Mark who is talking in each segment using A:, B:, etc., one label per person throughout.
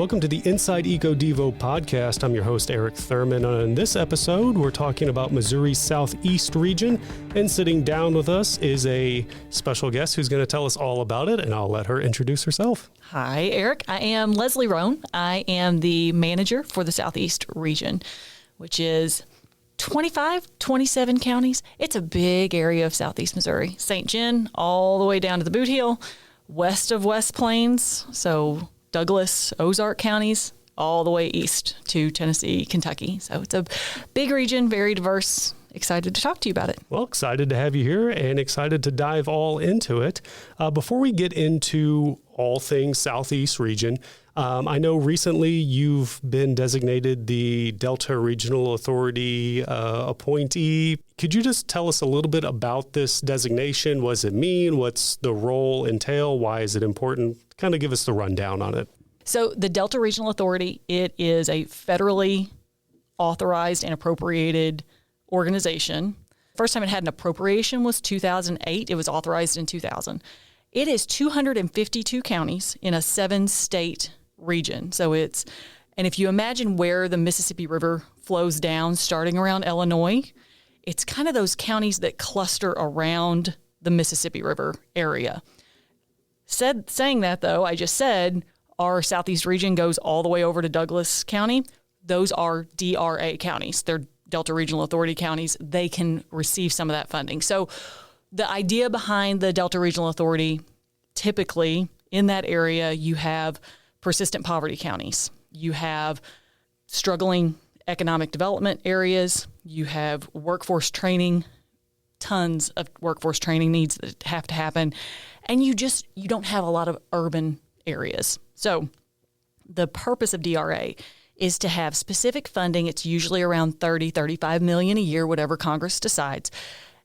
A: Welcome to the Inside Eco Devo podcast. I'm your host, Eric Thurman. On this episode, we're talking about Missouri's Southeast region, and sitting down with us is a special guest who's going to tell us all about it, and I'll let her introduce herself.
B: Hi, Eric. I am Lesley Rone. I am the manager for the Southeast region, which is 27 counties. It's a big area of Southeast Missouri. St. John, all the way down to the Boot Heel, west of West Plains, so Douglas, Ozark counties, all the way east to Tennessee, Kentucky. So it's a big region, very diverse. Excited to talk to you about it.
A: Well, excited to have you here and excited to dive all into it. Before we get into all things Southeast region, I know recently you've been designated the Delta Regional Authority appointee. Could you just tell us a little bit about this designation? What does it mean? What's the role entail? Why is it important? Kind of give us the rundown on it.
B: So the Delta Regional Authority, it is a federally authorized and appropriated organization. First time it had an appropriation was 2008. It was authorized in 2000. It is 252 counties in a 7-state region. So and if you imagine where the Mississippi River flows down, starting around Illinois, it's kind of those counties that cluster around the Mississippi River area. Saying that, though, I just said our Southeast region goes all the way over to Douglas County. Those are DRA counties. They're Delta Regional Authority counties. They can receive some of that funding. So the idea behind the Delta Regional Authority, typically in that area, you have persistent poverty counties. You have struggling economic development areas. You have workforce training, tons of workforce training needs that have to happen. And you don't have a lot of urban areas. So the purpose of DRA is to have specific funding. It's usually around $35 million a year, whatever Congress decides.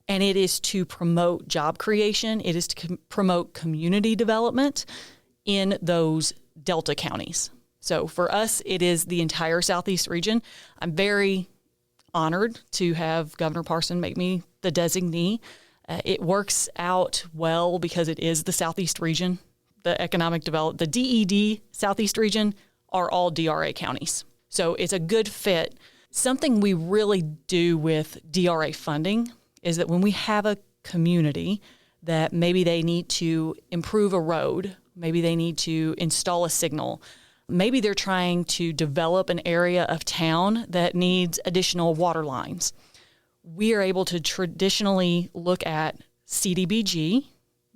B: And it is to promote job creation. It is to promote community development in those Delta counties. So for us, it is the entire Southeast region. I'm very honored to have Governor Parson make me the designee. It works out well because it is the Southeast region. The economic development, the DED Southeast region are all DRA counties. So it's a good fit. Something we really do with DRA funding is that when we have a community that maybe they need to improve a road, maybe they need to install a signal, maybe they're trying to develop an area of town that needs additional water lines, we are able to traditionally look at CDBG,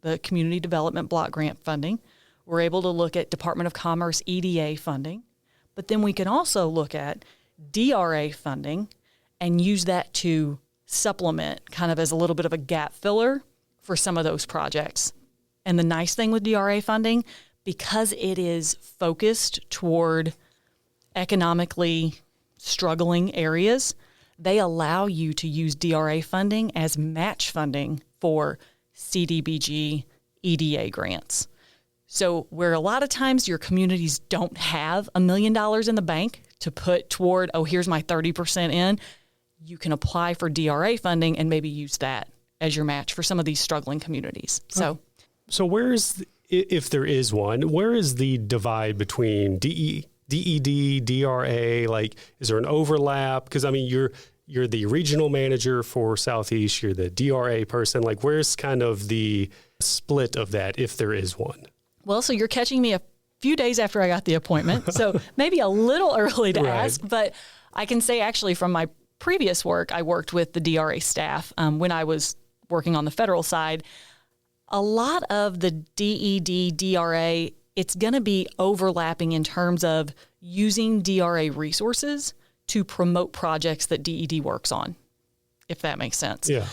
B: the Community Development Block Grant funding. We're able to look at Department of Commerce EDA funding, but then we can also look at DRA funding and use that to supplement kind of as a little bit of a gap filler for some of those projects. And the nice thing with DRA funding, because it is focused toward economically struggling areas, they allow you to use DRA funding as match funding for CDBG EDA grants. So where a lot of times your communities don't have $1 million in the bank to put toward, here's my 30% in, you can apply for DRA funding and maybe use that as your match for some of these struggling communities. So
A: if there is one, where is the divide between DED, DRA? Like, is there an overlap? Because, I mean, you're the regional manager for Southeast, you're the DRA person. Like, where's kind of the split of that, if there is one?
B: Well, so you're catching me a few days after I got the appointment, so maybe a little early to ask, but I can say actually from my previous work, I worked with the DRA staff when I was working on the federal side. A lot of the DED, DRA, it's going to be overlapping in terms of using DRA resources to promote projects that DED works on, if that makes sense.
A: Yeah.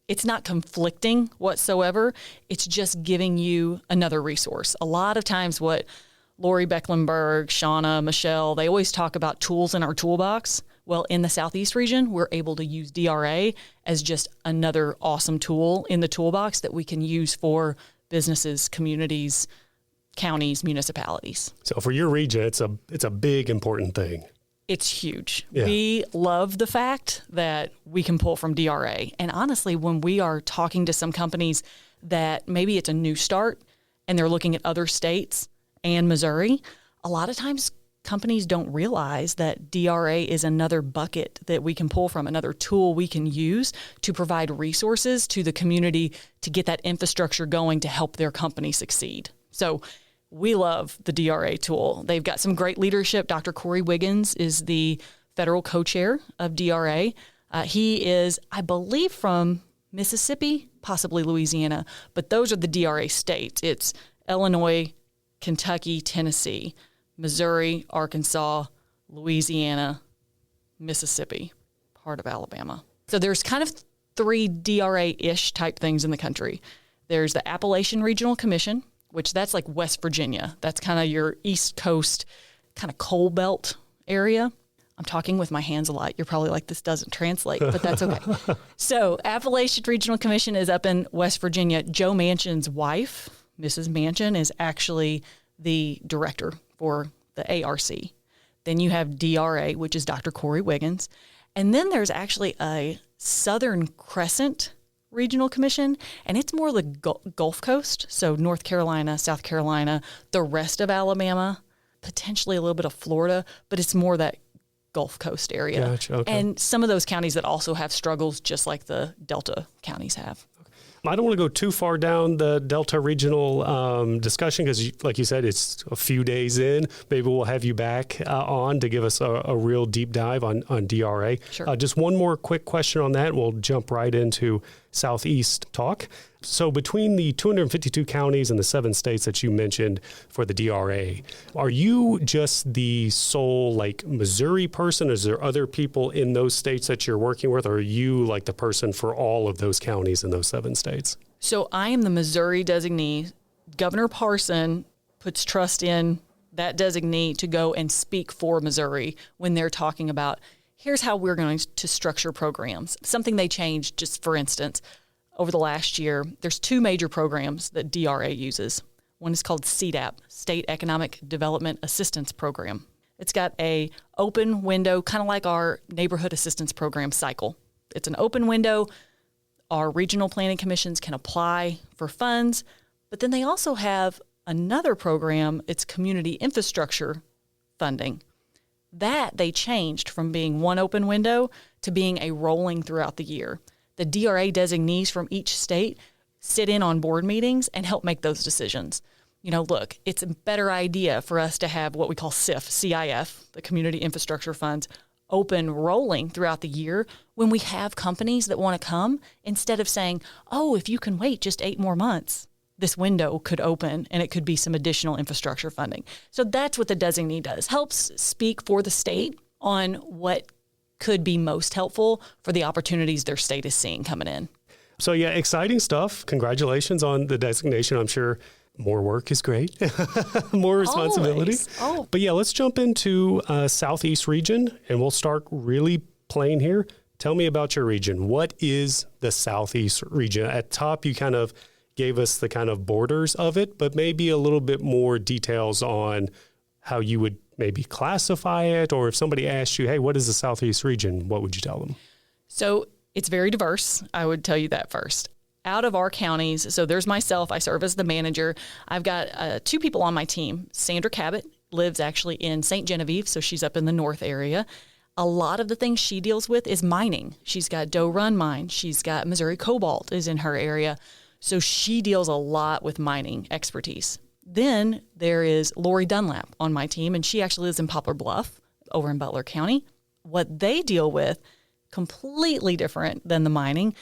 B: It's not conflicting whatsoever. It's just giving you another resource. A lot of times what Lori Becklenberg, Shauna, Michelle, they always talk about tools in our toolbox. Well, in the Southeast region, we're able to use DRA as just another awesome tool in the toolbox that we can use for businesses, communities, counties, municipalities.
A: So for your region, it's a big, important thing.
B: It's huge.
A: Yeah.
B: We love the fact that we can pull from DRA. And honestly, when we are talking to some companies that maybe it's a new start and they're looking at other states and Missouri, a lot of times companies don't realize that DRA is another bucket that we can pull from, another tool we can use to provide resources to the community to get that infrastructure going to help their company succeed. So we love the DRA tool. They've got some great leadership. Dr. Corey Wiggins is the federal co-chair of DRA. He is, I believe, from Mississippi, possibly Louisiana, but those are the DRA states. It's Illinois, Kentucky, Tennessee, Missouri, Arkansas, Louisiana, Mississippi, part of Alabama. So there's kind of 3 DRA-ish type things in the country. There's the Appalachian Regional Commission, which that's like West Virginia. That's kind of your East Coast kind of coal belt area. I'm talking with my hands a lot. You're probably like, this doesn't translate, but that's okay. So Appalachian Regional Commission is up in West Virginia. Joe Manchin's wife, Mrs. Manchin, is actually the director for the ARC. Then you have DRA, which is Dr. Corey Wiggins. And then there's actually a Southern Crescent Regional Commission, and it's more the Gulf Coast. So North Carolina, South Carolina, the rest of Alabama, potentially a little bit of Florida, but it's more that Gulf Coast area.
A: Gotcha, okay.
B: And some of those counties that also have struggles just like the Delta counties have.
A: I don't want to go too far down the Delta regional discussion because, like you said, it's a few days in. Maybe we'll have you back on to give us a real deep dive on DRA.
B: Sure.
A: Just one more quick question on that, and we'll jump right into Southeast talk. So between the 252 counties and the 7 states that you mentioned for the DRA, are you just the sole like Missouri person? Is there other people in those states that you're working with? Or are you like the person for all of those counties in those 7 states?
B: So I am the Missouri designee. Governor Parson puts trust in that designee to go and speak for Missouri when they're talking about, here's how we're going to structure programs. Something they changed, just for instance, over the last year, there's 2 major programs that DRA uses. One is called CDAP, State Economic Development Assistance Program. It's got a open window, kind of like our neighborhood assistance program cycle. It's an open window. Our regional planning commissions can apply for funds, but then they also have another program. It's community infrastructure funding. That they changed from being one open window to being a rolling throughout the year. The DRA designees from each state sit in on board meetings and help make those decisions. You know, look, it's a better idea for us to have what we call CIF, the Community Infrastructure Funds, open rolling throughout the year when we have companies that want to come, instead of saying, oh, if you can wait just 8 more months, this window could open and it could be some additional infrastructure funding. So that's what the designee does, helps speak for the state on what could be most helpful for the opportunities their state is seeing coming in.
A: So yeah, exciting stuff. Congratulations on the designation. I'm sure more work is great, more responsibility.
B: Oh.
A: But yeah, let's jump into Southeast region, and we'll start really plain here. Tell me about your region. What is the Southeast region? At top, you kind of gave us the kind of borders of it, but maybe a little bit more details on how you would maybe classify it, or if somebody asked you, hey, what is the Southeast region? What would you tell them?
B: So it's very diverse. I would tell you that first. Out of our counties, so there's myself, I serve as the manager. I've got 2 people on my team. Sandra Cabot lives actually in St. Genevieve, so she's up in the north area. A lot of the things she deals with is mining. She's got Doe Run Mine. She's got Missouri Cobalt is in her area. So she deals a lot with mining expertise. Then there is Lori Dunlap on my team, and she actually lives in Poplar Bluff over in Butler County. What they deal with, completely different than the mining.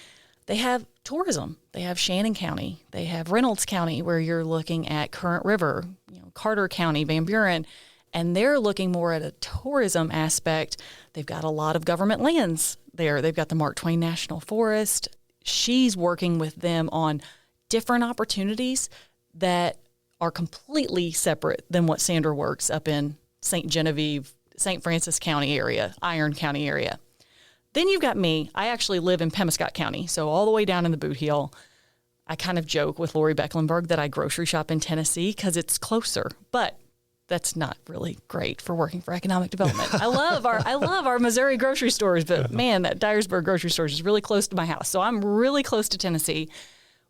B: They have tourism. They have Shannon County. They have Reynolds County, where you're looking at Current River, Carter County, Van Buren, and they're looking more at a tourism aspect. They've got a lot of government lands there. They've got the Mark Twain National Forest. She's working with them on different opportunities that are completely separate than what Sandra works up in St. Genevieve, St. Francis County area, Iron County area. Then you've got me. I actually live in Pemiscot County, so all the way down in the Boot Heel. I kind of joke with Lori Becklenburg that I grocery shop in Tennessee because it's closer, but that's not really great for working for economic development. I love our Missouri grocery stores, but man, that Dyersburg grocery store is really close to my house. So I'm really close to Tennessee.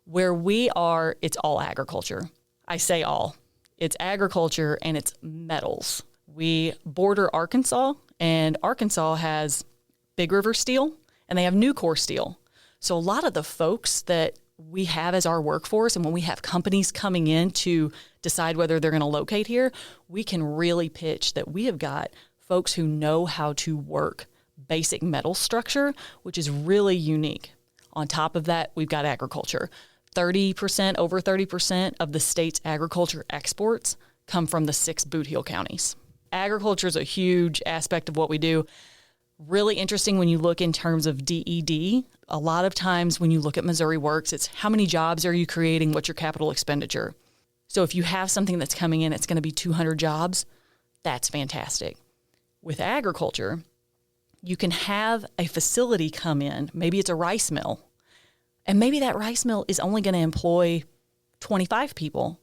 B: Where we are, it's all agriculture. I say all. It's agriculture and it's metals. We border Arkansas, and Arkansas has Big River Steel, and they have Nucor Steel. So a lot of the folks that we have as our workforce, and when we have companies coming in to decide whether they're going to locate here, we can really pitch that we have got folks who know how to work basic metal structure, which is really unique. On top of that, we've got agriculture. Over 30% of the state's agriculture exports come from the 6 Boot Heel counties. Agriculture is a huge aspect of what we do. Really interesting when you look in terms of DED. A lot of times when you look at Missouri Works, it's how many jobs are you creating? What's your capital expenditure? So if you have something that's coming in, it's going to be 200 jobs. That's fantastic. With agriculture, you can have a facility come in. Maybe it's a rice mill. And maybe that rice mill is only going to employ 25 people.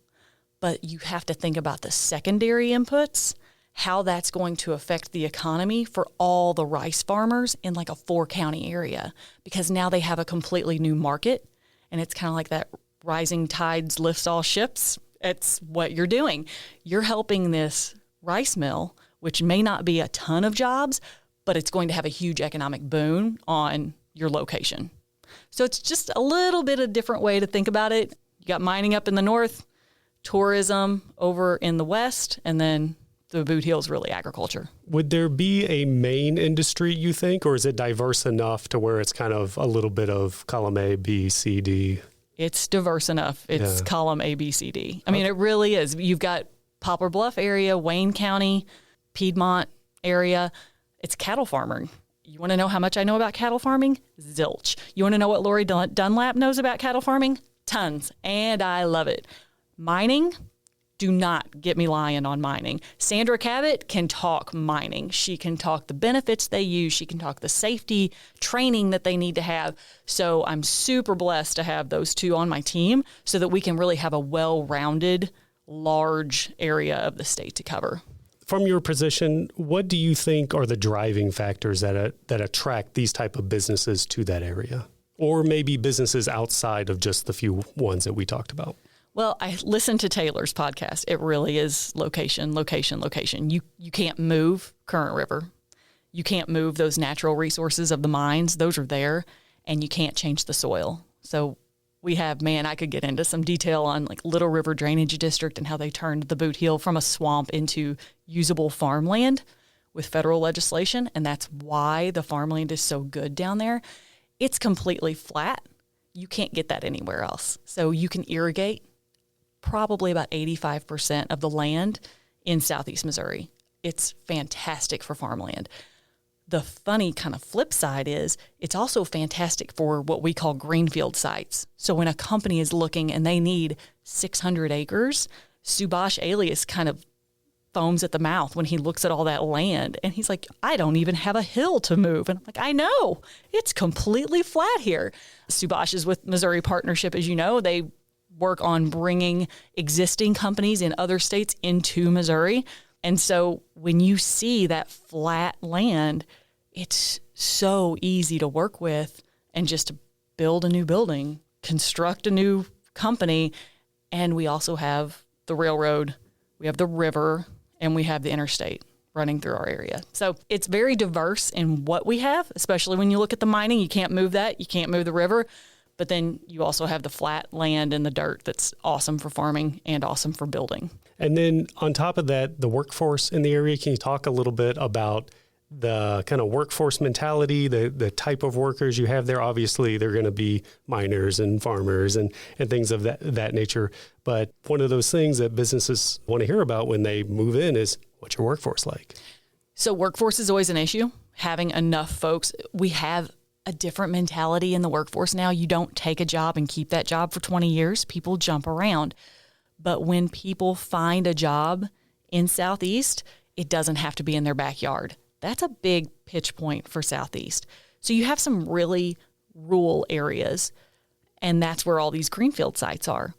B: But you have to think about the secondary inputs, how that's going to affect the economy for all the rice farmers in like a 4-county area, because now they have a completely new market. And it's kind of like that rising tides lifts all ships. It's what you're doing. You're helping this rice mill, which may not be a ton of jobs, but it's going to have a huge economic boon on your location. So it's just a little bit of a different way to think about it. You got mining up in the north, tourism over in the west, and then the Boot Heel is really agriculture.
A: Would there be a main industry, you think, or is it diverse enough to where it's kind of a little bit of column A, B, C, D?
B: It's diverse enough. It's column A, B, C, D. I mean, it really is. You've got Poplar Bluff area, Wayne County, Piedmont area. It's cattle farming. You want to know how much I know about cattle farming? Zilch. You want to know what Lori Dunlap knows about cattle farming? Tons. And I love it. Mining, do not get me lying on mining. Sandra Cabot can talk mining. She can talk the benefits they use. She can talk the safety training that they need to have. So I'm super blessed to have those two on my team so that we can really have a well-rounded, large area of the state to cover.
A: From your position, what do you think are the driving factors that attract these type of businesses to that area? Or maybe businesses outside of just the few ones that we talked about?
B: Well, I listened to Taylor's podcast. It really is location, location, location. You can't move Current River. You can't move those natural resources of the mines. Those are there, and you can't change the soil. So we have, I could get into some detail on like Little River Drainage District and how they turned the Boot Heel from a swamp into usable farmland with federal legislation, and that's why the farmland is so good down there. It's completely flat. You can't get that anywhere else. So you can irrigate probably about 85% of the land in southeast Missouri. It's fantastic for farmland. The funny kind of flip side is it's also fantastic for what we call greenfield sites. So when a company is looking and they need 600 acres, Subash Alias kind of foams at the mouth when he looks at all that land. And he's like, I don't even have a hill to move. And I'm like, I know. It's completely flat here. Subash is with Missouri Partnership, as you know. They work on bringing existing companies in other states into Missouri. And so when you see that flat land, it's so easy to work with and just to build a new building, construct a new company. And we also have the railroad, we have the river, and we have the interstate running through our area. So it's very diverse in what we have, especially when you look at the mining. You can't move that. You can't move the river. But then you also have the flat land and the dirt that's awesome for farming and awesome for building.
A: And then on top of that, the workforce in the area, can you talk a little bit about the kind of workforce mentality, the type of workers you have there? Obviously, they're going to be miners and farmers and things of that nature. But one of those things that businesses want to hear about when they move in is, what's your workforce like?
B: So workforce is always an issue. Having enough folks. We have a different mentality in the workforce now. You don't take a job and keep that job for 20 years. People jump around. But when people find a job in Southeast, it doesn't have to be in their backyard. That's a big pitch point for Southeast. So you have some really rural areas, and that's where all these greenfield sites are.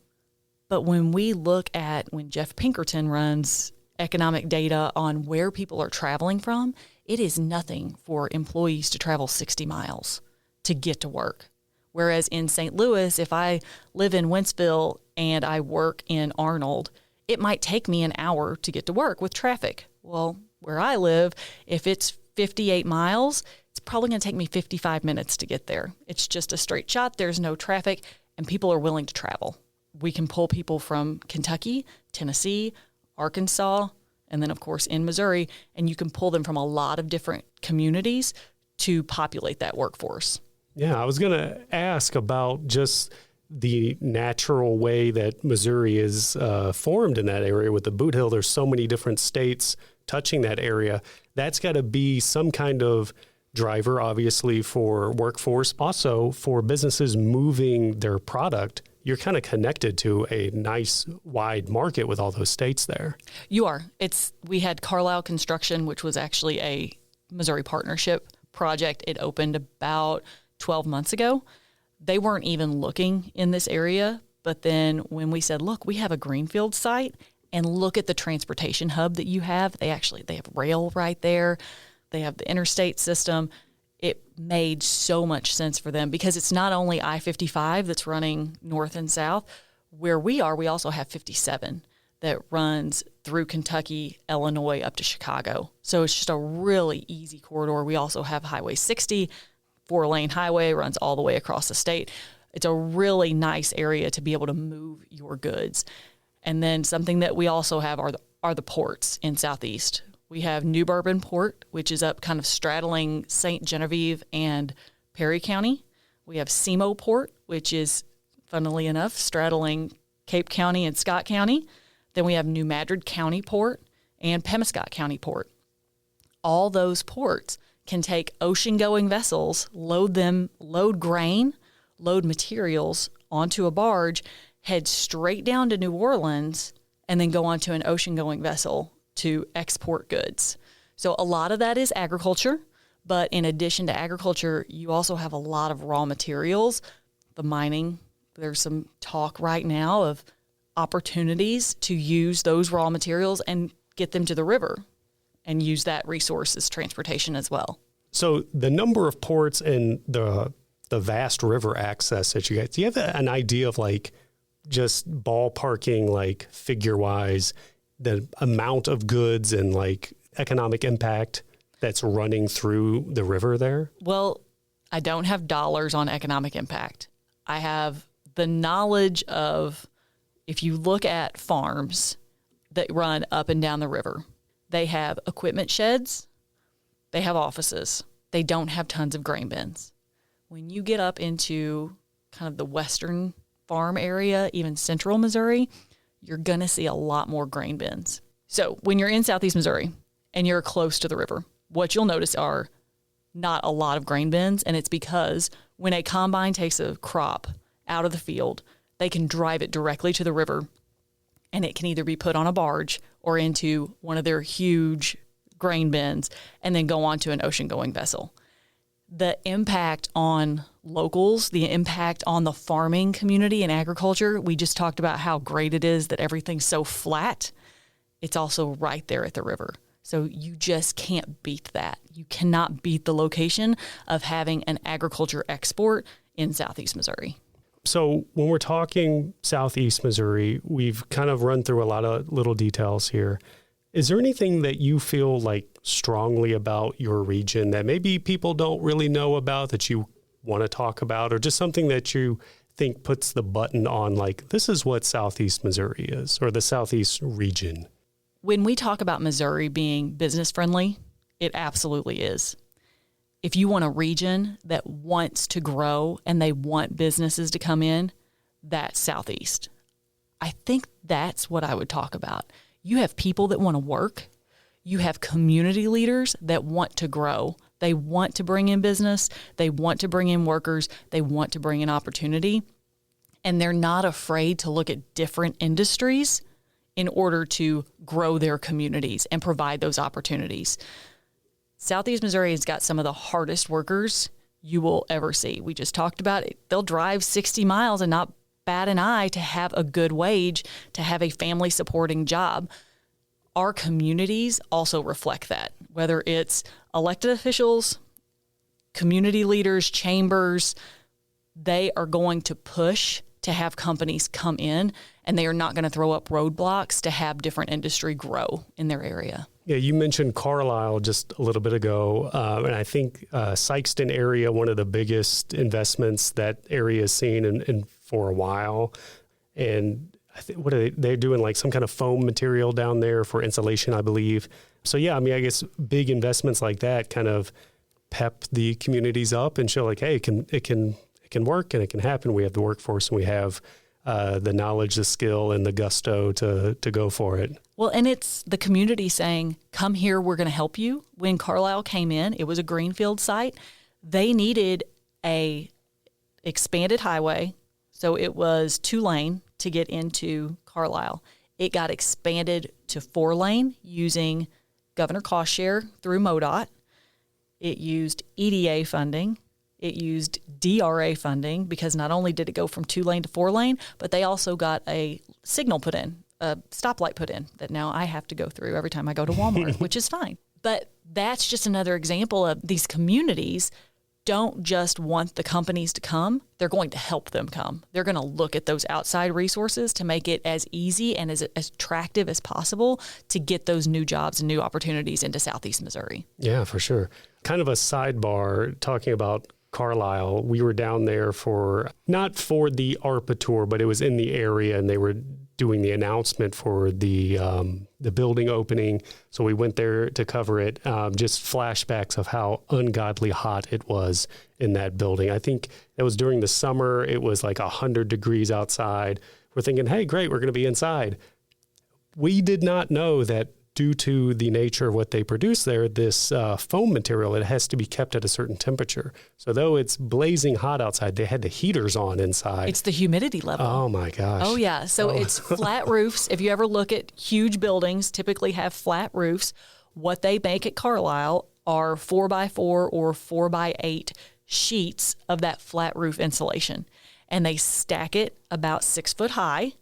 B: But when we look at when Jeff Pinkerton runs economic data on where people are traveling from, it is nothing for employees to travel 60 miles to get to work. Whereas in St. Louis, if I live in Wentzville and I work in Arnold, it might take me an hour to get to work with traffic. Well, where I live, if it's 58 miles, it's probably going to take me 55 minutes to get there. It's just a straight shot. There's no traffic, and people are willing to travel. We can pull people from Kentucky, Tennessee, Arkansas, and then, of course, in Missouri, and you can pull them from a lot of different communities to populate that workforce.
A: Yeah, I was going to ask about just the natural way that Missouri is formed in that area with the Boot Hill. There's so many different states touching that area. That's got to be some kind of driver, obviously, for workforce, also for businesses moving their product. You're kind of connected to a nice wide market with all those states there.
B: You are. We had Carlisle Construction, which was actually a Missouri partnership project. It opened about 12 months ago. They weren't even looking in this area. But then when we said, look, we have a greenfield site and look at the transportation hub that you have. They have rail right there. They have the interstate system. It made so much sense for them because it's not only I-55 that's running north and south. Where we are, we also have 57 that runs through Kentucky, Illinois, up to Chicago. So it's just a really easy corridor. We also have Highway 60, 4-lane highway, runs all the way across the state. It's a really nice area to be able to move your goods. And then something that we also have are the ports in Southeast. We have New Bourbon Port, which is up kind of straddling St. Genevieve and Perry County. We have Semo Port, which is, funnily enough, straddling Cape County and Scott County. Then we have New Madrid County Port and Pemiscot County Port. All those ports can take ocean-going vessels, load grain, load materials onto a barge, head straight down to New Orleans, and then go onto an ocean-going vessel to export goods. So a lot of that is agriculture, but in addition to agriculture, you also have a lot of raw materials. The mining, there's some talk right now of opportunities to use those raw materials and get them to the river and use that resource as transportation as well.
A: So the number of ports and the vast river access that you get, do you have an idea of like just ballparking, like figure-wise, the amount of goods and like economic impact that's running through the river there?
B: Well, I don't have dollars on economic impact. I have the knowledge of, if you look at farms that run up and down the river, they have equipment sheds, they have offices, they don't have tons of grain bins. When you get up into kind of the western farm area, even central Missouri, you're going to see a lot more grain bins. So when you're in Southeast Missouri and you're close to the river, what you'll notice are not a lot of grain bins, and it's because when a combine takes a crop out of the field, they can drive it directly to the river, and it can either be put on a barge or into one of their huge grain bins and then go on to an ocean-going vessel. The impact on locals, the impact on the farming community and agriculture, we just talked about how great it is that everything's so flat. It's also right there at the river. So you just can't beat that. You cannot beat the location of having an agriculture export in Southeast Missouri.
A: So when we're talking Southeast Missouri, we've kind of run through a lot of little details here. Is there anything that you feel like strongly about your region that maybe people don't really know about that you want to talk about, or just something that you think puts the button on like, this is what Southeast Missouri is, or the Southeast region?
B: When we talk about Missouri being business friendly, it absolutely is. If you want a region that wants to grow and they want businesses to come in, that's Southeast. I think that's what I would talk about. You have people that want to work. You have community leaders that want to grow. They want to bring in business. They want to bring in workers. They want to bring in opportunity. And they're not afraid to look at different industries in order to grow their communities and provide those opportunities. Southeast Missouri has got some of the hardest workers you will ever see. We just talked about it. They'll drive 60 miles and not bat an eye to have a good wage, to have a family supporting job. Our communities also reflect that, whether it's elected officials, community leaders, chambers, they are going to push to have companies come in, and they are not going to throw up roadblocks to have different industry grow in their area.
A: Yeah, you mentioned Carlisle just a little bit ago, and I think Sykeston area, one of the biggest investments that area has seen in for a while. And I think what are they're doing, like some kind of foam material down there for insulation, I believe. So yeah, I mean, I guess big investments like that kind of pep the communities up and show like, hey, it can work and it can happen. We have the workforce and we have the knowledge, the skill, and the gusto to go for it.
B: Well, and it's the community saying, come here, we're going to help you. When Carlisle came in, it was a greenfield site. They needed a expanded highway. So it was 2-lane to get into Carlisle. It got expanded to 4-lane using governor cost share through MoDOT. It used EDA funding. It used DRA funding because not only did it go from 2-lane to 4-lane, but they also got a signal put in, a stoplight put in that now I have to go through every time I go to Walmart, which is fine. But that's just another example of these communities don't just want the companies to come, they're going to help them come. They're going to look at those outside resources to make it as easy and as attractive as possible to get those new jobs and new opportunities into Southeast Missouri.
A: Yeah, for sure. Kind of a sidebar talking about Carlisle. We were down there not for the ARPA tour, but it was in the area and they were doing the announcement for the building opening. So we went there to cover it. Just flashbacks of how ungodly hot it was in that building. I think it was during the summer. It was like 100 degrees outside. We're thinking, hey, great, we're going to be inside. We did not know that due to the nature of what they produce there, this foam material, it has to be kept at a certain temperature. So though it's blazing hot outside, they had the heaters on inside.
B: It's the humidity level.
A: Oh my gosh.
B: Oh yeah. So it's flat roofs. If you ever look at huge buildings, typically have flat roofs. What they make at Carlisle are 4x4 or 4x8 sheets of that flat roof insulation. And they stack it about 6 foot high,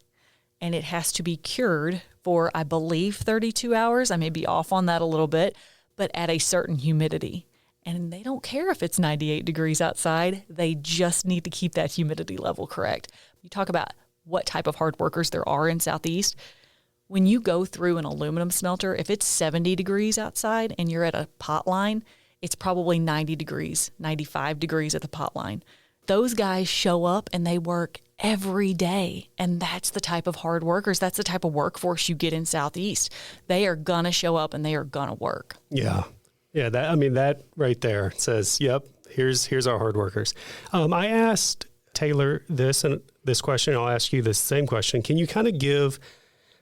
B: and it has to be cured for, I believe, 32 hours. I may be off on that a little bit, but at a certain humidity. And they don't care if it's 98 degrees outside. They just need to keep that humidity level correct. You talk about what type of hard workers there are in Southeast. When you go through an aluminum smelter, if it's 70 degrees outside and you're at a pot line, it's probably 90 degrees, 95 degrees at the pot line. Those guys show up and they work every day. And that's the type of hard workers. That's the type of workforce you get in Southeast. They are going to show up and they are going to work.
A: Yeah. Yeah. That right there says, yep, here's our hard workers. I asked Taylor this question. I'll ask you the same question. Can you kind of give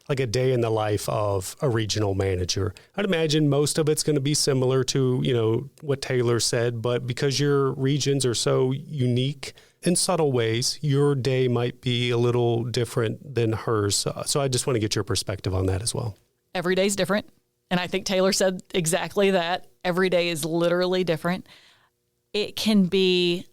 A: like a day in the life of a regional manager? I'd imagine most of it's going to be similar to, what Taylor said, but because your regions are so unique in subtle ways, your day might be a little different than hers. So I just want to get your perspective on that as well.
B: Every day's different. And I think Taylor said exactly that. Every day is literally different. It can be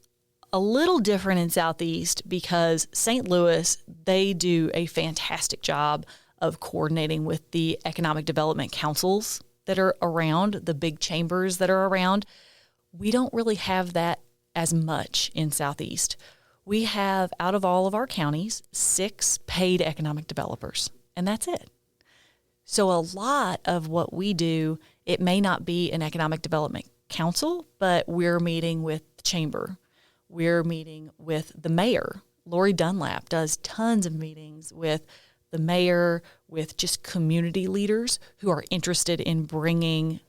B: a little different in Southeast because St. Louis, they do a fantastic job of coordinating with the economic development councils that are around, the big chambers that are around. We don't really have that as much in Southeast. We have, out of all of our counties, 6 paid economic developers, and that's it. So a lot of what we do, it may not be an economic development council, but we're meeting with the chamber. We're meeting with the mayor. Lori Dunlap does tons of meetings with the mayor, with just community leaders who are interested in bringing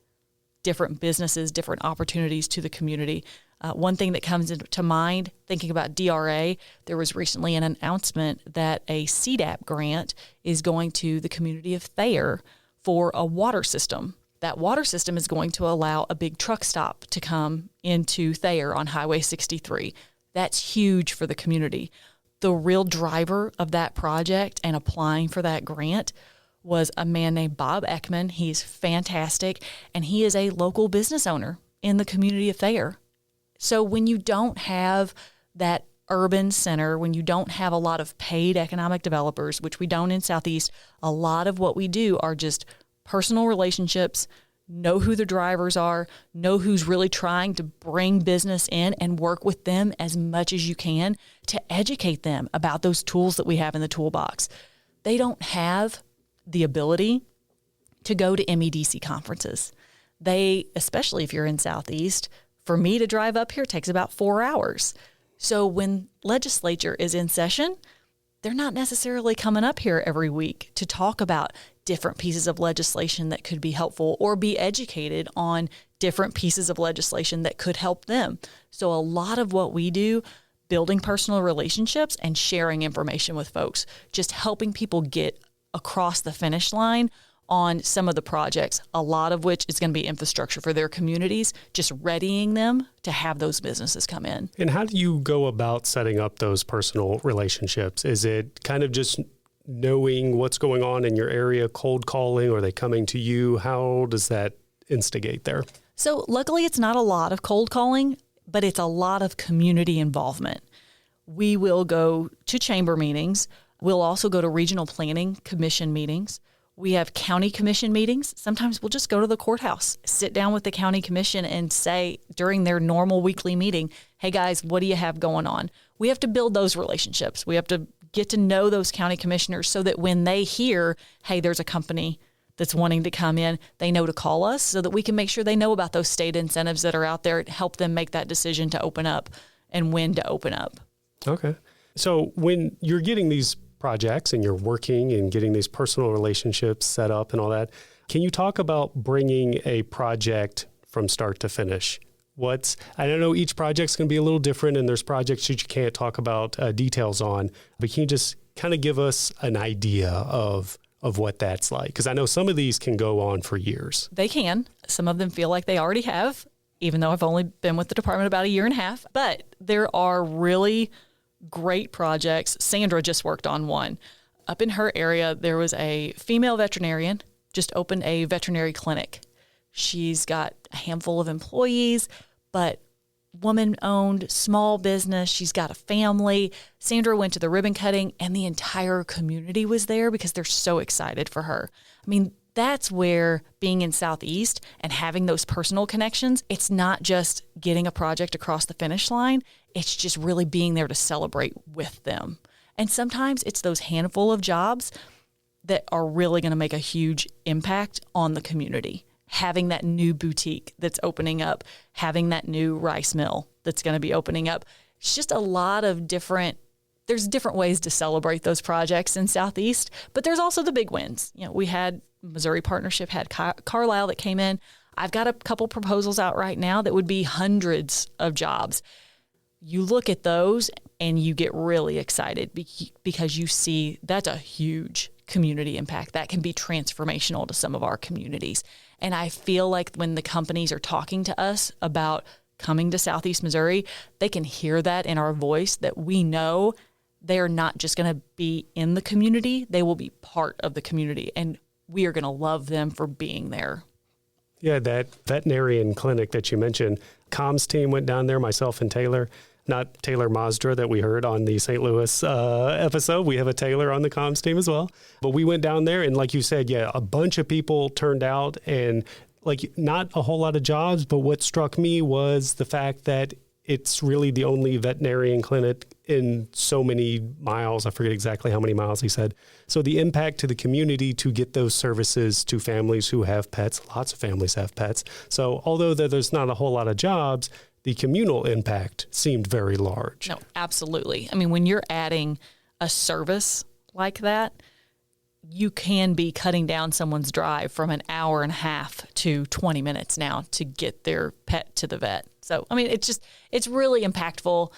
B: different businesses, different opportunities to the community. One thing that comes to mind, thinking about DRA, there was recently an announcement that a CDAP grant is going to the community of Thayer for a water system. That water system is going to allow a big truck stop to come into Thayer on Highway 63. That's huge for the community. The real driver of that project and applying for that grant was a man named Bob Ekman. He's fantastic, and he is a local business owner in the community of Thayer. So when you don't have that urban center, when you don't have a lot of paid economic developers, which we don't in Southeast, a lot of what we do are just personal relationships, know who the drivers are, know who's really trying to bring business in, and work with them as much as you can to educate them about those tools that we have in the toolbox. They don't have the ability to go to MEDC conferences. They, especially if you're in Southeast, for me to drive up here takes about 4 hours. So when legislature is in session, they're not necessarily coming up here every week to talk about different pieces of legislation that could be helpful or be educated on different pieces of legislation that could help them. So a lot of what we do, building personal relationships and sharing information with folks, just helping people get across the finish line on some of the projects, a lot of which is going to be infrastructure for their communities, just readying them to have those businesses come in.
A: And how do you go about setting up those personal relationships? Is it kind of just knowing what's going on in your area, cold calling, or are they coming to you? How does that instigate there?
B: So luckily, it's not a lot of cold calling, but it's a lot of community involvement. We will go to chamber meetings. We'll also go to regional planning commission meetings. We have county commission meetings. Sometimes we'll just go to the courthouse, sit down with the county commission and say during their normal weekly meeting, hey guys, what do you have going on? We have to build those relationships. We have to get to know those county commissioners so that when they hear, hey, there's a company that's wanting to come in, they know to call us so that we can make sure they know about those state incentives that are out there to help them make that decision to open up and when to open up.
A: Okay. So when you're getting these projects and you're working and getting these personal relationships set up and all that, can you talk about bringing a project from start to finish? I don't know, each project's going to be a little different and there's projects that you can't talk about details on, but can you just kind of give us an idea of what that's like? Because I know some of these can go on for years.
B: They can. Some of them feel like they already have, even though I've only been with the department about 1.5 years. But there are really great projects. Sandra just worked on one. Up in her area, there was a female veterinarian just opened a veterinary clinic. She's got a handful of employees, but woman-owned, small business. She's got a family. Sandra went to the ribbon cutting, and the entire community was there because they're so excited for her. I mean, that's where being in Southeast and having those personal connections, it's not just getting a project across the finish line. It's just really being there to celebrate with them. And sometimes it's those handful of jobs that are really going to make a huge impact on the community. Having that new boutique that's opening up, having that new rice mill that's going to be opening up. It's just a lot of there's different ways to celebrate those projects in Southeast, but there's also the big wins. You know, we had Missouri Partnership, had Carlisle that came in. I've got a couple proposals out right now that would be hundreds of jobs. You look at those and you get really excited because you see that's a huge community impact. That can be transformational to some of our communities. And I feel like when the companies are talking to us about coming to Southeast Missouri, they can hear that in our voice that we know they're not just going to be in the community, they will be part of the community. And we are going to love them for being there.
A: Yeah, that veterinarian clinic that you mentioned, comms team went down there, myself and Taylor. Not Taylor Masdra that we heard on the St. Louis episode. We have a Taylor on the comms team as well. But we went down there and like you said, yeah, a bunch of people turned out and like not a whole lot of jobs. But what struck me was the fact that it's really the only veterinarian clinic in so many miles. I forget exactly how many miles he said. So the impact to the community to get those services to families who have pets, lots of families have pets. So although there's not a whole lot of jobs, the communal impact seemed very large.
B: No, absolutely. I mean, when you're adding a service like that, you can be cutting down someone's drive from 1.5 hours to 20 minutes now to get their pet to the vet. So, I mean, it's really impactful.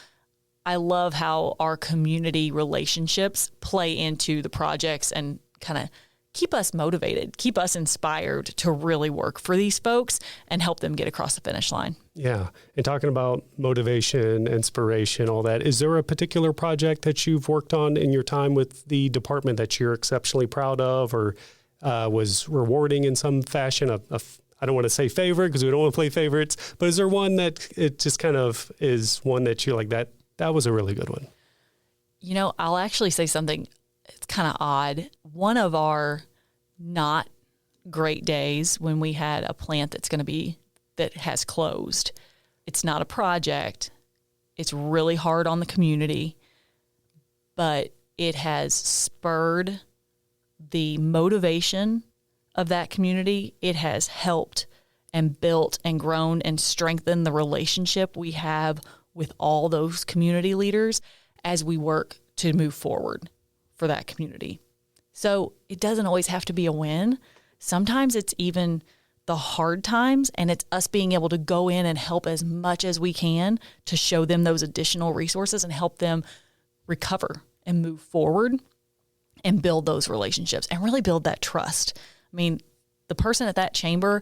B: I love how our community relationships play into the projects and kind of keep us motivated, keep us inspired to really work for these folks and help them get across the finish line.
A: Yeah. And talking about motivation, inspiration, all that, is there a particular project that you've worked on in your time with the department that you're exceptionally proud of or was rewarding in some fashion? I don't want to say favorite because we don't want to play favorites, but is there one that it just kind of is one that you're like, that was a really good one?
B: You know, I'll actually say something. It's kind of odd. One of our not great days when we had a plant that has closed. It's not a project. It's really hard on the community, but it has spurred the motivation of that community, it has helped and built and grown and strengthened the relationship we have with all those community leaders as we work to move forward for that community. So it doesn't always have to be a win. Sometimes it's even the hard times, and it's us being able to go in and help as much as we can to show them those additional resources and help them recover and move forward and build those relationships and really build that trust. I mean, the person at that chamber,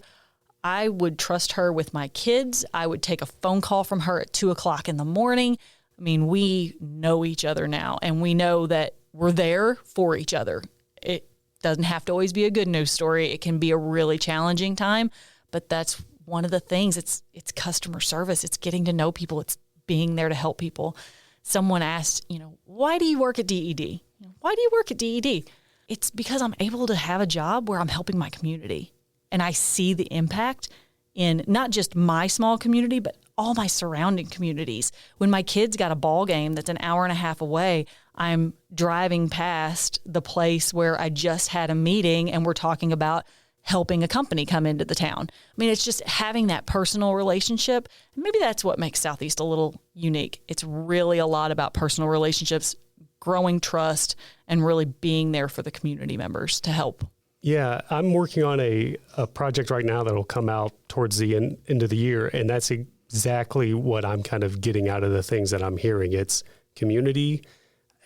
B: I would trust her with my kids. I would take a phone call from her at 2:00 in the morning. I mean, we know each other now, and we know that we're there for each other. It doesn't have to always be a good news story. It can be a really challenging time, but that's one of the things. It's customer service. It's getting to know people. It's being there to help people. Someone asked, why do you work at DED? Why do you work at DED? It's because I'm able to have a job where I'm helping my community. And I see the impact in not just my small community, but all my surrounding communities. When my kids got a ball game that's an hour and a half away, I'm driving past the place where I just had a meeting and we're talking about helping a company come into the town. I mean, it's just having that personal relationship. Maybe that's what makes Southeast a little unique. It's really a lot about personal relationships, growing trust, and really being there for the community members to help.
A: Yeah, I'm working on a project right now that'll come out towards the end of the year, and that's exactly what I'm kind of getting out of the things that I'm hearing. It's community,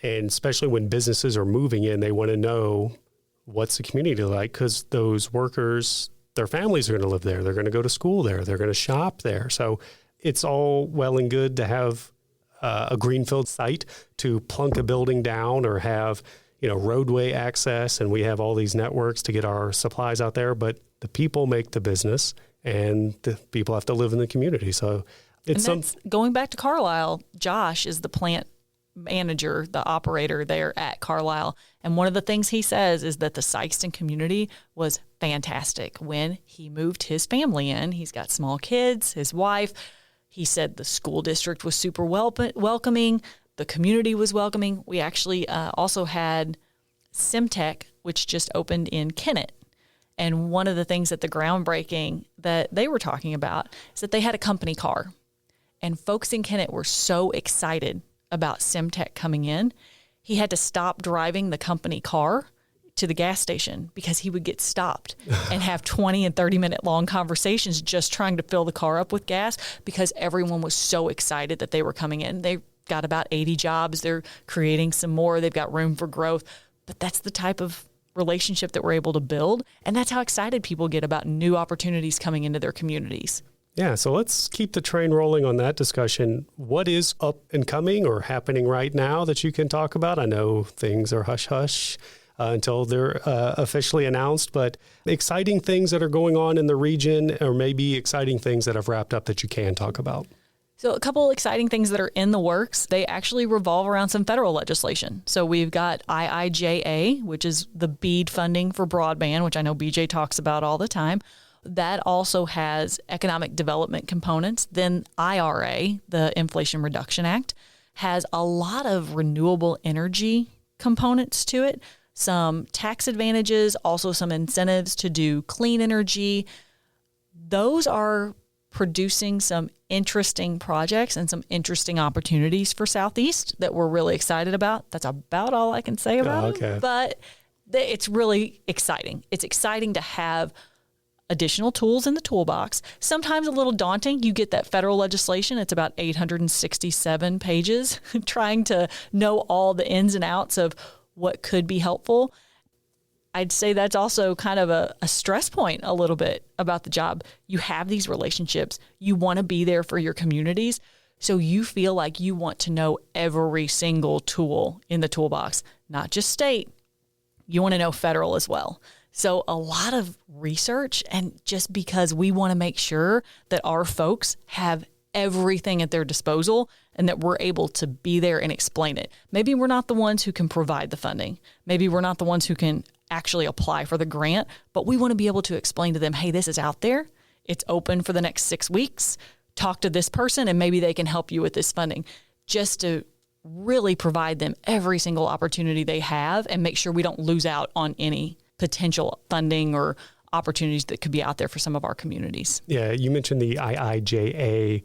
A: and especially when businesses are moving in, they want to know what's the community like, because those workers, their families are going to live there. They're going to go to school there. They're going to shop there. So it's all well and good to have a greenfield site to plunk a building down or have roadway access, and we have all these networks to get our supplies out there, but the people make the business and the people have to live in the community. So it's
B: going back to Carlisle, Josh is the plant manager, the operator there at Carlisle. And one of the things he says is that the Sikeston community was fantastic when he moved his family in. He's got small kids, his wife. He said the school district was super welcoming. The community was welcoming. We actually also had SimTech, which just opened in Kennett. And one of the things at the groundbreaking that they were talking about is that they had a company car. And folks in Kennett were so excited about SimTech coming in. He had to stop driving the company car to the gas station because he would get stopped and have 20 and 30-minute long conversations just trying to fill the car up with gas because everyone was so excited that they were coming in. They got about 80 jobs. They're creating some more. They've got room for growth. But that's the type of relationship that we're able to build. And that's how excited people get about new opportunities coming into their communities.
A: Yeah, so let's keep the train rolling on that discussion. What is up and coming or happening right now that you can talk about? I know things are hush-hush until they're officially announced, but exciting things that are going on in the region, or maybe exciting things that have wrapped up that you can talk about.
B: So a couple exciting things that are in the works, they actually revolve around some federal legislation. So we've got IIJA, which is the BEAD funding for broadband, which I know BJ talks about all the time. That also has economic development components. Then IRA, the Inflation Reduction Act, has a lot of renewable energy components to it. Some tax advantages, also some incentives to do clean energy. Those are producing some interesting projects and some interesting opportunities for Southeast that we're really excited about. That's about all I can say about it. But it's really exciting. It's exciting to have additional tools in the toolbox. Sometimes a little daunting. You get that federal legislation. It's about 867 pages, trying to know all the ins and outs of what could be helpful. I'd say that's also kind of a stress point a little bit about the job. You have these relationships. You want to be there for your communities. So you feel like you want to know every single tool in the toolbox, not just state. You want to know federal as well. So a lot of research, and just because we want to make sure that our folks have everything at their disposal and that we're able to be there and explain it. Maybe we're not the ones who can provide the funding. Maybe we're not the ones who can actually apply for the grant, but we want to be able to explain to them, hey, this is out there. It's open for the next 6 weeks. Talk to this person and maybe they can help you with this funding, just to really provide them every single opportunity they have and make sure we don't lose out on any potential funding or opportunities that could be out there for some of our communities.
A: Yeah, you mentioned the IIJA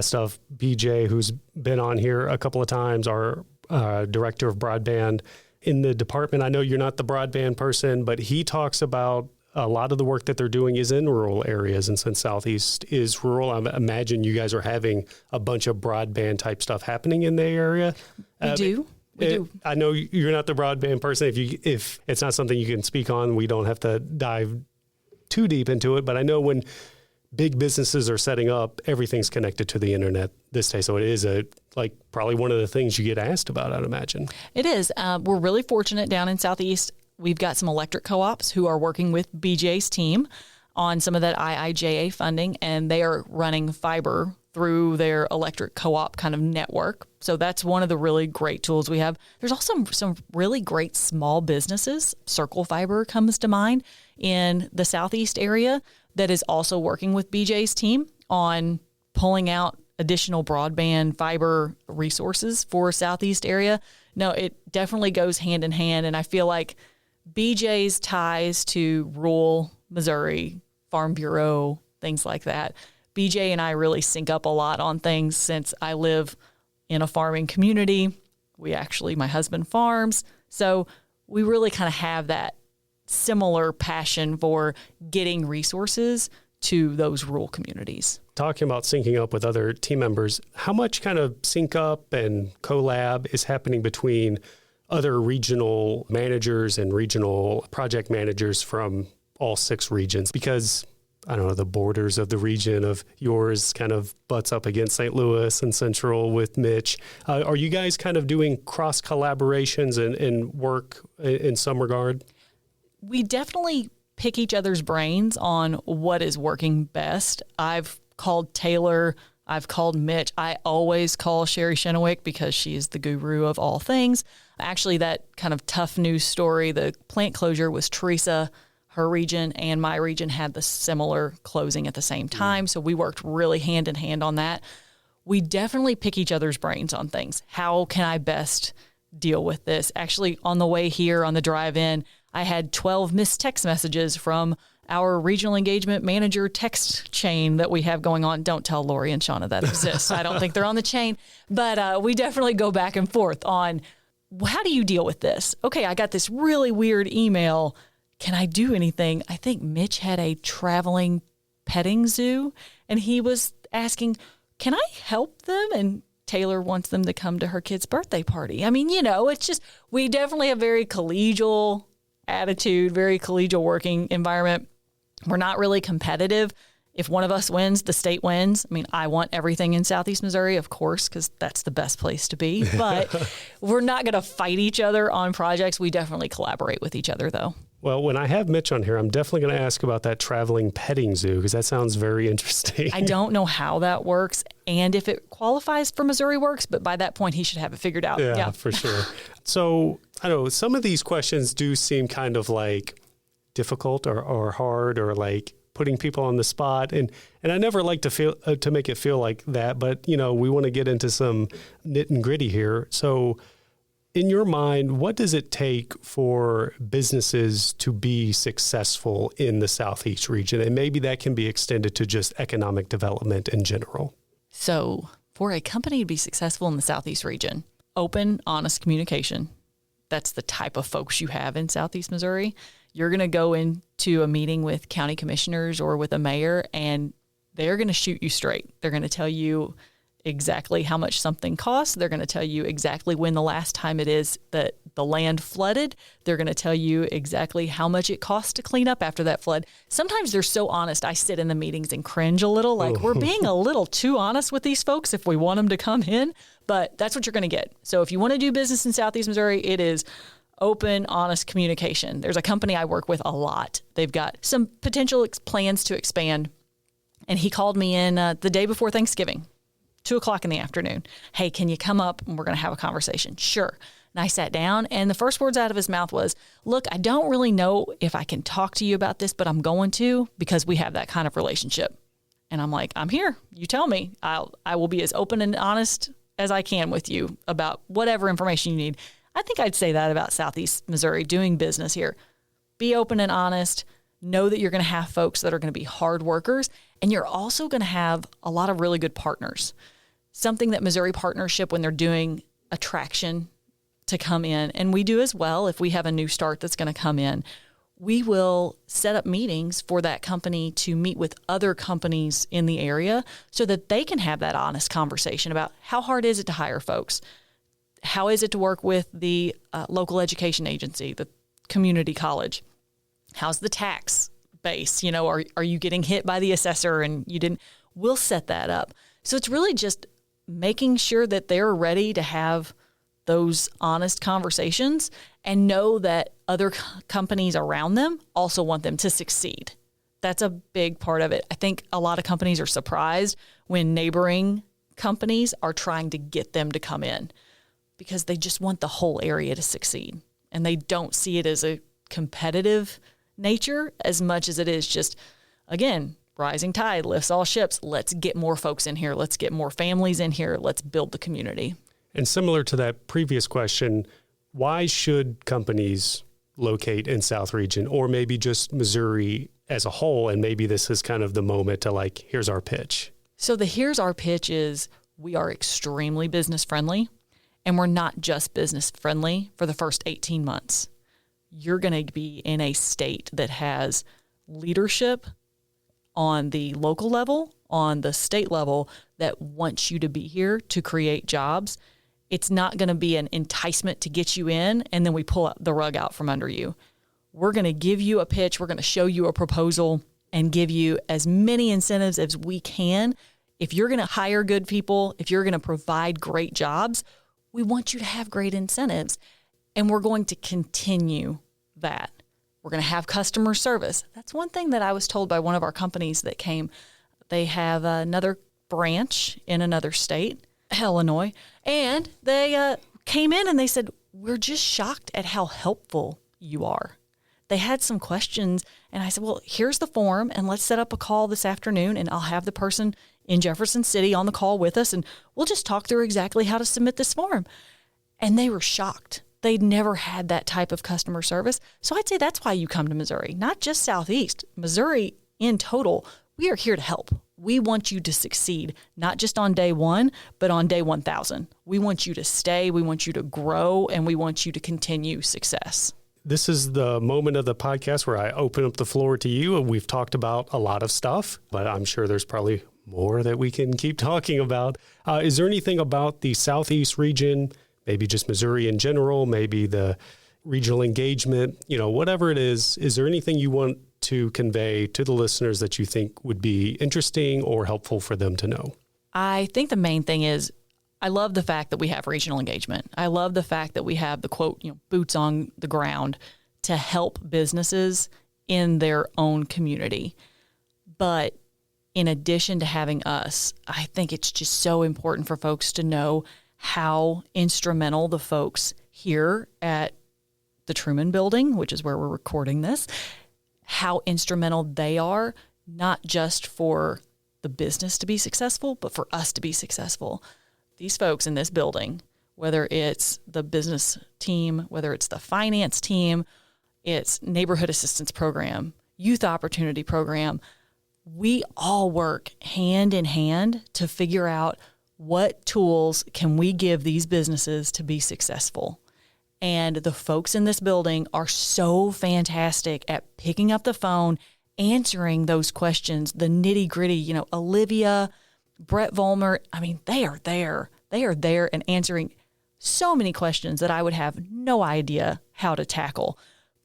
A: stuff. BJ, who's been on here a couple of times, our director of broadband in the department. I know you're not the broadband person, but he talks about a lot of the work that they're doing is in rural areas. And since Southeast is rural, I imagine you guys are having a bunch of broadband type stuff happening in the area.
B: We do.
A: I know you're not the broadband person. If it's not something you can speak on, we don't have to dive too deep into it. But I know when big businesses are setting up, everything's connected to the internet this day. So it is probably one of the things you get asked about, I'd imagine.
B: It is. We're really fortunate down in Southeast. We've got some electric co-ops who are working with BJ's team on some of that IIJA funding, and they are running fiber through their electric co-op kind of network. So that's one of the really great tools we have. There's also some really great small businesses. Circle Fiber comes to mind in the Southeast area that is also working with BJ's team on pulling out additional broadband fiber resources for Southeast area. No, it definitely goes hand in hand. And I feel like BJ's ties to rural Missouri, Farm Bureau, things like that. BJ and I really sync up a lot on things since I live in a farming community. My husband farms. So we really kind of have that similar passion for getting resources to those rural communities.
A: Talking about syncing up with other team members, how much kind of sync up and collab is happening between other regional managers and regional project managers from all 6 regions? Because I don't know, the borders of the region of yours kind of butts up against St. Louis and Central with Mitch. Are you guys kind of doing cross collaborations and work in some regard?
B: We definitely pick each other's brains on what is working best. I've called Taylor. I've called Mitch. I always call Sherry Shennewick because she's the guru of all things. Actually, that kind of tough news story, the plant closure was Teresa. Her region and my region had the similar closing at the same time. So we worked really hand in hand on that. We definitely pick each other's brains on things. How can I best deal with this? Actually, on the way here on the drive in, I had 12 missed text messages from our regional engagement manager text chain that we have going on. Don't tell Lori and Shauna that exists. I don't think they're on the chain, but we definitely go back and forth on how do you deal with this? Okay, I got this really weird email. Can I do anything? I think Mitch had a traveling petting zoo and he was asking, can I help them? And Taylor wants them to come to her kid's birthday party. I mean, it's just, we definitely have very collegial attitude, very collegial working environment. We're not really competitive. If one of us wins, the state wins. I mean, I want everything in Southeast Missouri, of course, because that's the best place to be. But we're not going to fight each other on projects. We definitely collaborate with each other, though.
A: Well, when I have Mitch on here, I'm definitely going to ask about that traveling petting zoo because that sounds very interesting.
B: I don't know how that works and if it qualifies for Missouri Works, but by that point, he should have it figured out.
A: Yeah, for sure. So, I don't know, some of these questions do seem kind of like difficult or hard or like putting people on the spot. And I never like to make it feel like that, but, we want to get into some nit and gritty here. So, in your mind, what does it take for businesses to be successful in the Southeast region? And maybe that can be extended to just economic development in general.
B: So for a company to be successful in the Southeast region, open, honest communication. That's the type of folks you have in Southeast Missouri. You're going to go into a meeting with county commissioners or with a mayor, and they're going to shoot you straight. They're going to tell you exactly how much something costs. They're going to tell you exactly when the last time it is that the land flooded. They're going to tell you exactly how much it costs to clean up after that flood. Sometimes they're so honest, I sit in the meetings and cringe a little, like we're being a little too honest with these folks if we want them to come in, but that's what you're going to get. So if you want to do business in Southeast Missouri, it is open, honest communication. There's a company I work with a lot. They've got some potential plans to expand, and he called me in the day before Thanksgiving. 2:00 in the afternoon. Hey, can you come up and we're going to have a conversation? Sure. And I sat down and the first words out of his mouth was, look, I don't really know if I can talk to you about this, but I'm going to because we have that kind of relationship. And I'm like, I'm here. You tell me. I will be as open and honest as I can with you about whatever information you need. I think I'd say that about Southeast Missouri doing business here. Be open and honest. know that you're going to have folks that are going to be hard workers, and you're also going to have a lot of really good partners. Something that Missouri Partnership, when they're doing attraction to come in, and we do as well if we have a new start that's going to come in, we will set up meetings for that company to meet with other companies in the area so that they can have that honest conversation about how hard is it to hire folks? How is it to work with the local education agency, the community college? How's the tax base? Are you getting hit by the assessor and you didn't? We'll set that up. So it's really just making sure that they're ready to have those honest conversations and know that other companies around them also want them to succeed. That's a big part of it. I think a lot of companies are surprised when neighboring companies are trying to get them to come in because they just want the whole area to succeed. And they don't see it as a competitive nature as much as it is just, again, rising tide lifts all ships. Let's get more folks in here. Let's get more families in here. Let's build the community.
A: And similar to that previous question, why should companies locate in South Region or maybe just Missouri as a whole? And maybe this is kind of the moment to here's our pitch.
B: So here's our pitch is we are extremely business friendly, and we're not just business friendly for the first 18 months. You're going to be in a state that has leadership on the local level, on the state level, that wants you to be here to create jobs. It's not going to be an enticement to get you in and then we pull the rug out from under you. We're going to give you a pitch. We're going to show you a proposal and give you as many incentives as we can. If you're going to hire good people, if you're going to provide great jobs, we want you to have great incentives. And we're going to continue that. We're going to have customer service. That's one thing that I was told by one of our companies that came. They have another branch in another state, Illinois, and they came in and they said, we're just shocked at how helpful you are. They had some questions, and I said, well, here's the form, and let's set up a call this afternoon, and I'll have the person in Jefferson City on the call with us, and we'll just talk through exactly how to submit this form. And they were shocked. They'd never had that type of customer service. So I'd say that's why you come to Missouri, not just Southeast. Missouri in total, we are here to help. We want you to succeed, not just on day one, but on day 1,000. We want you to stay, we want you to grow, and we want you to continue success.
A: This is the moment of the podcast where I open up the floor to you. We've talked about a lot of stuff, but I'm sure there's probably more that we can keep talking about. Is there anything about the Southeast region, maybe just Missouri in general, maybe the regional engagement, whatever it is there anything you want to convey to the listeners that you think would be interesting or helpful for them to know?
B: I think the main thing is I love the fact that we have regional engagement. I love the fact that we have the quote, boots on the ground to help businesses in their own community. But in addition to having us, I think it's just so important for folks to know how instrumental the folks here at the Truman Building, which is where we're recording this, how instrumental they are, not just for the business to be successful, but for us to be successful. These folks in this building, whether it's the business team, whether it's the finance team, it's neighborhood assistance program, youth opportunity program, we all work hand in hand to figure out what tools can we give these businesses to be successful. And the folks in this building are so fantastic at picking up the phone, answering those questions, the nitty gritty, Olivia, Brett Vollmer, they are there. They are there and answering so many questions that I would have no idea how to tackle.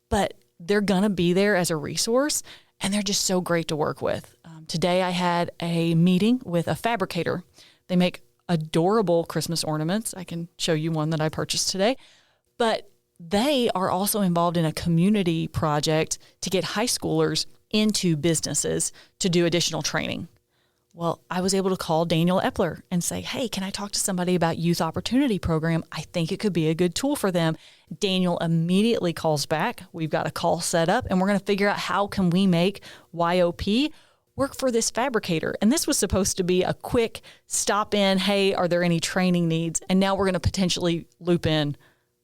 B: But they're going to be there as a resource, and they're just so great to work with. Today I had a meeting with a fabricator. They make adorable Christmas ornaments. I can show you one that I purchased today. But they are also involved in a community project to get high schoolers into businesses to do additional training. Well, I was able to call Daniel Epler and say, hey, can I talk to somebody about youth opportunity program? I think it could be a good tool for them. Daniel immediately calls back. We've got a call set up, and we're going to figure out how can we make YOP work for this fabricator. And this was supposed to be a quick stop in, hey, are there any training needs? And now we're going to potentially loop in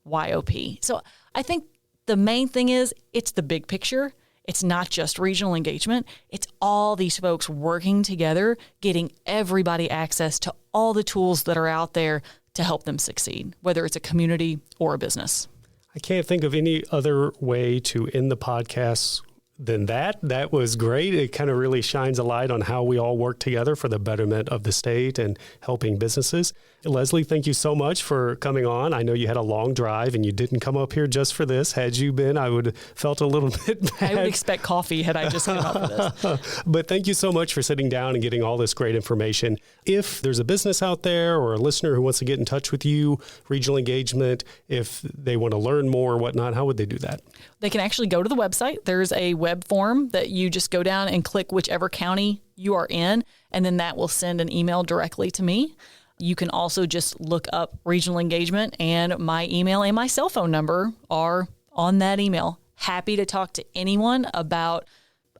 B: YOP. So I think the main thing is it's the big picture. it's not just regional engagement. It's all these folks working together, getting everybody access to all the tools that are out there to help them succeed, whether it's a community or a business.
A: I can't think of any other way to end the podcast than that. That was great. It kind of really shines a light on how we all work together for the betterment of the state and helping businesses. Lesley, thank you so much for coming on. I know you had a long drive and you didn't come up here just for this. Had you been, I would have felt a little bit bad.
B: I would expect coffee had I just come up for this.
A: But thank you so much for sitting down and getting all this great information. If there's a business out there or a listener who wants to get in touch with you, regional engagement, if they want to learn more or whatnot, how would they do that?
B: They can actually go to the website. There's a web form that you just go down and click whichever county you are in, and then that will send an email directly to me. You can also just look up regional engagement, and my email and my cell phone number are on that email. Happy to talk to anyone about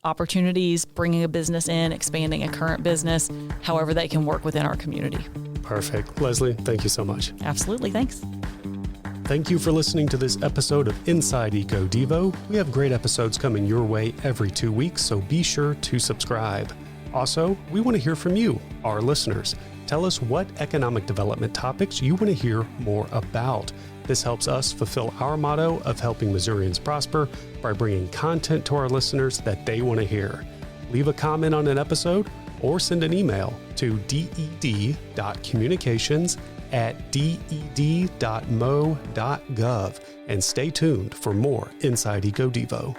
B: opportunities, bringing a business in, expanding a current business, however they can work within our community.
A: Perfect. Lesley, thank you so much.
B: Absolutely. Thanks.
A: Thank you for listening to this episode of Inside Eco Devo. We have great episodes coming your way every 2 weeks, so be sure to subscribe. Also, we want to hear from you, our listeners. Tell us what economic development topics you want to hear more about. This helps us fulfill our motto of helping Missourians prosper by bringing content to our listeners that they want to hear. Leave a comment on an episode or send an email to ded.communications@ded.mo.gov and stay tuned for more Inside Eco Devo.